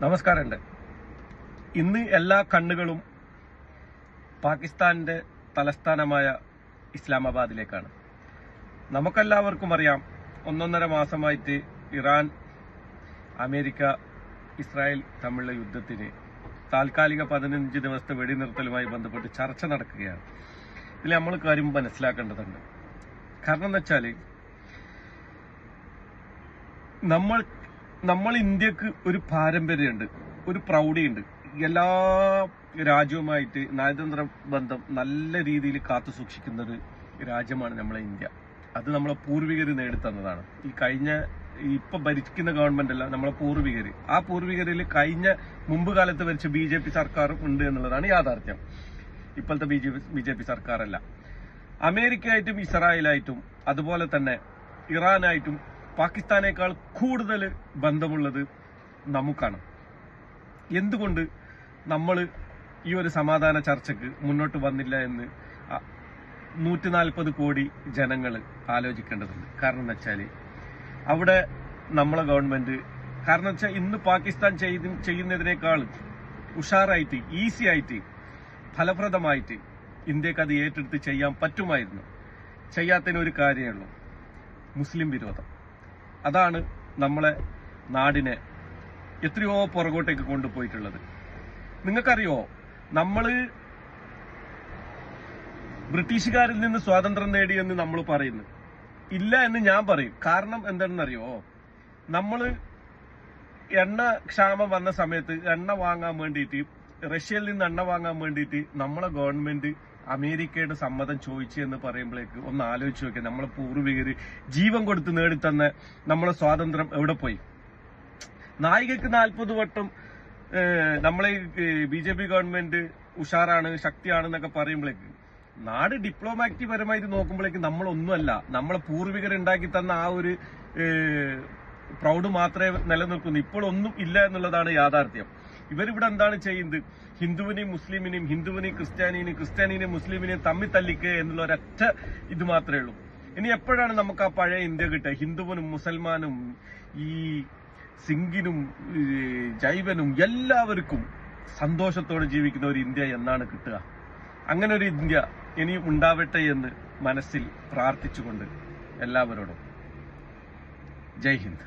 നമസ്കാരമുണ്ട്. ഇന്ന് എല്ലാ കണ്ണുകളും പാകിസ്ഥാന്റെ തലസ്ഥാനമായ ഇസ്ലാമാബാദിലേക്കാണ്. നമുക്കെല്ലാവർക്കും അറിയാം, 1.5 മാസമായിട്ട് ഇറാൻ, അമേരിക്ക, ഇസ്രായേൽ തമ്മിലുള്ള യുദ്ധത്തിന് താൽക്കാലിക 15 ദിവസത്തെ വെടിനിർത്തലുമായി ബന്ധപ്പെട്ട് ചർച്ച നടക്കുകയാണ്. ഇതിൽ നമ്മൾ കാര്യം മനസ്സിലാക്കേണ്ടതുണ്ട്. കാരണം എന്താ വെച്ചാൽ, നമ്മൾ ഇന്ത്യക്ക് ഒരു പാരമ്പര്യമുണ്ട്, ഒരു പ്രൗഢിയുണ്ട്. എല്ലാ രാജ്യവുമായിട്ട് നയതന്ത്ര ബന്ധം നല്ല രീതിയിൽ കാത്തു സൂക്ഷിക്കുന്ന ഒരു രാജ്യമാണ് നമ്മളെ ഇന്ത്യ. അത് നമ്മളെ പൂർവികർ നേടിത്തന്നതാണ്. ഇപ്പൊ ഭരിക്കുന്ന ഗവൺമെന്റ് അല്ല, നമ്മളെ പൂർവികര്. ആ പൂർവികരിൽ മുമ്പ് കാലത്ത് ഭരിച്ച BJP സർക്കാരും ഉണ്ട് എന്നുള്ളതാണ് യാഥാർത്ഥ്യം. ഇപ്പോഴത്തെ BJP സർക്കാരല്ല. അമേരിക്കയായിട്ടും ഇസ്രായേലായിട്ടും അതുപോലെ തന്നെ ഇറാനായിട്ടും പാകിസ്ഥാനേക്കാൾ കൂടുതൽ ബന്ധമുള്ളത് നമുക്കാണ്. എന്തുകൊണ്ട് നമ്മൾ ഈ ഒരു സമാധാന ചർച്ചയ്ക്ക് മുന്നോട്ട് വന്നില്ല എന്ന് 140 കോടി ജനങ്ങൾ ആലോചിക്കേണ്ടതുണ്ട്. കാരണം എന്താ വെച്ചാൽ, അവിടെ നമ്മളെ ഗവൺമെന്റ്, കാരണം വെച്ചാൽ ഇന്ന് പാകിസ്ഥാൻ ചെയ്യുന്നതിനേക്കാൾ ഉഷാറായിട്ട്, ഈസി ആയിട്ട്, ഫലപ്രദമായിട്ട് ഇന്ത്യക്ക് അത് ഏറ്റെടുത്ത് ചെയ്യാൻ പറ്റുമായിരുന്നു. ചെയ്യാത്തതിനൊരു കാര്യമുള്ളൂ, മുസ്ലിം വിരോധം. അതാണ് നമ്മളെ നാടിനെ എത്രയോ പുറകോട്ടേക്ക് കൊണ്ടുപോയിട്ടുള്ളത്. നിങ്ങൾക്കറിയോ, നമ്മള് ബ്രിട്ടീഷുകാരിൽ നിന്ന് സ്വാതന്ത്ര്യം നേടിയെന്ന് നമ്മൾ പറയുന്നു. ഇല്ല എന്ന് ഞാൻ പറയും. കാരണം എന്താണെന്നറിയോ, നമ്മള് എണ്ണ ക്ഷാമം വന്ന സമയത്ത് എണ്ണ വാങ്ങാൻ വേണ്ടിയിട്ട്, റഷ്യയിൽ നിന്ന് എണ്ണ വാങ്ങാൻ വേണ്ടിയിട്ട് നമ്മളെ ഗവൺമെന്റ് അമേരിക്കയുടെ സമ്മതം ചോദിച്ചു എന്ന് പറയുമ്പോഴേക്ക് ഒന്ന് ആലോചിച്ച് നോക്കിയാൽ, നമ്മളെ പൂർവികര് ജീവൻ കൊടുത്ത് നേടിത്തന്ന നമ്മളെ സ്വാതന്ത്ര്യം എവിടെ പോയി? നായികക്ക് 40 വട്ടം നമ്മളെ BJP ഗവൺമെന്റ് ഉഷാറാണ്, ശക്തിയാണെന്നൊക്കെ പറയുമ്പോഴേക്ക്, നാട് ഡിപ്ലോമാറ്റിക് പരമായിട്ട് നോക്കുമ്പോഴേക്ക് നമ്മളൊന്നുമല്ല. നമ്മളെ പൂർവികർ ഉണ്ടാക്കി തന്ന ആ ഒരു പ്രൗഡ് മാത്രമേ നിലനിൽക്കുന്നു. ഇപ്പോഴൊന്നും ഇല്ല എന്നുള്ളതാണ് യാഥാർത്ഥ്യം. ഇവരിവിടെ എന്താണ് ചെയ്യുന്നത്? ഹിന്ദുവിനെയും മുസ്ലിമിനെയും, ഹിന്ദുവിനെയും ക്രിസ്ത്യാനിനെയും മുസ്ലിമിനെയും തമ്മിൽ തല്ലിക്കുക എന്നുള്ള ഒരൊറ്റ ഇത് മാത്രമേ ഉള്ളൂ. ഇനി എപ്പോഴാണ് നമുക്ക് ആ പഴയ ഇന്ത്യ കിട്ടുക? ഹിന്ദുവിനും മുസൽമാനും ഈ സിംഗിനും ജൈവനും എല്ലാവർക്കും സന്തോഷത്തോടെ ജീവിക്കുന്ന ഒരു ഇന്ത്യ എന്നാണ് കിട്ടുക? അങ്ങനെ ഒരു ഇന്ത്യ ഇനിയും ഉണ്ടാവട്ടെ എന്ന് മനസ്സിൽ പ്രാർത്ഥിച്ചുകൊണ്ട് എല്ലാവരോടും ജയ് ഹിന്ദ്.